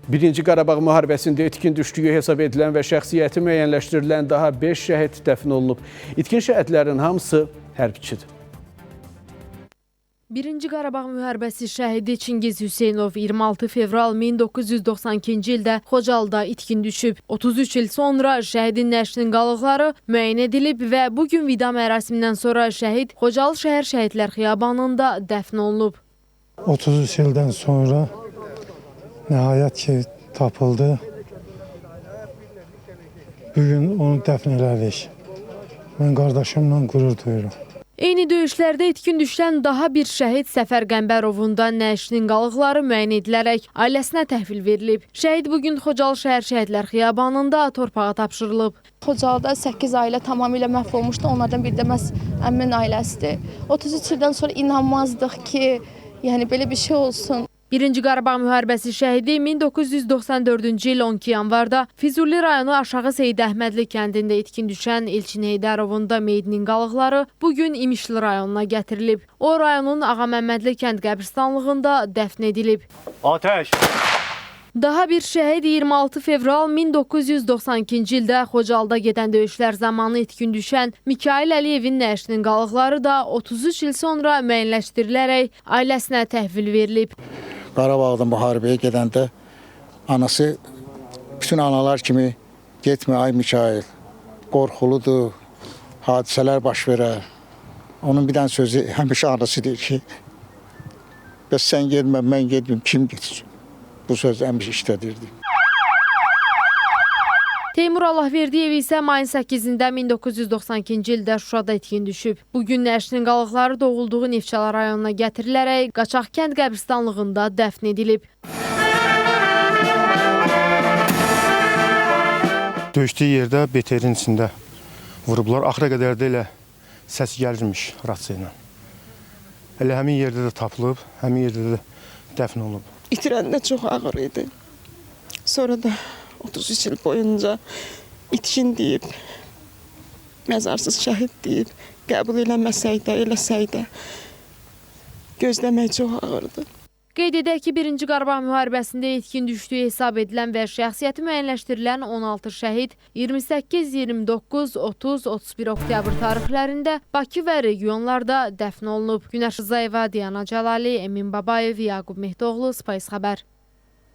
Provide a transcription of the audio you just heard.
Birinci Qarabağ müharibəsində itkin düşdüyü hesab edilən və şəxsiyyəti müəyyənləşdirilən daha 5 şəhid dəfn olunub. İtkin şəhidlərin hamısı hərbçidir. Birinci Qarabağ müharibəsi şəhidi Çingiz Hüseynov 26 fevral 1992-ci ildə Xocalıda itkin düşüb. 33 il sonra şəhidin nəşinin qalıqları müəyyən edilib və bugün vida mərasimindən sonra şəhid Xocalı şəhər şəhidlər xiyabanında dəfn olunub. 33 ildən sonra nəhayət ki tapıldı. Bugün onu dəfn elədik. Mən qardaşımla qürur duyuram. Eyni döyüşlərdə itkin düşən daha bir şəhid Səfər Qəmbərovun da nəşinin qalıqları müəyyən edilərək ailəsinə təhvil verilib. Şəhid bugün Xocalı şəhər şəhidlər xiyabanında torpağa tapşırılıb. Xocalıda 8 ailə tamamilə məhv olmuşdu. Onlardan biri də məhz əmmin ailəsidir. 33 ildən sonra inanmazdıq ki, yəni belə bir şey olsun. Birinci Qarabağ müharibəsi şəhidi 1994-cü il 12 yanvarda Füzuli rayonu Aşağı Seyid Əhmədli kəndində itkin düşən Elçin Heydərovun da meyidinin qalıqları bugün İmişli rayonuna gətirilib. O rayonun Ağaməmmədli kənd qəbristanlığında dəfn edilib. Ateş! Daha bir şəhid 26 fevral 1992-ci ildə Xocalıda gedən döyüşlər zamanı itkin düşən Mikail Əliyevin nəşinin qalıqları da 33 il sonra müəyyənləşdirilərək ailəsinə təhvil verilib. Qarabağda müharibəyə gedəndə anası bütün analar kimi getmə ay Mikail, qorxuludur, hadisələr baş verər. Onun bir dənə sözü həmişə anası deyir ki, bəs sən getmə, mən getməyim, kim getsin? Bu söz həmişə işlədirdi. Teymur Allahverdiyev isə mayın 8-də 1992-ci ildə Şuşada itkin düşüb. Bugün nəşinin qalıqları doğulduğu Neftçala rayonuna gətirilərək Qaçaq kənd qəbristanlığında dəfn edilib. Döyüşdüyü yerdə BTR-in içində vurublar. Axıra qədər də elə səs gəlirmiş rasiya ilə. Elə həmin yerdə də tapılıb, həmin yerdə də dəfn olunub. İtirəndə çox ağır idi. Sonra da 33 il boyunca itkin deyib, məzarsız şəhid deyib, qəbul eləməsək də, eləsək də gözləmək çox ağırdı. Qeyd edək ki, Birinci Qarabağ müharibəsində itkin düşdüyü hesab edilən və şəxsiyyəti müəyyənləşdirilən 16 şəhid 28, 29, 30, 31 oktyabr tarixlərində Bakı və regionlarda dəfn olunub. Günəş Rızayeva, Diana Cəlali, Emin Babayev, Yaqub Mehdoğlu, Spice xəbər.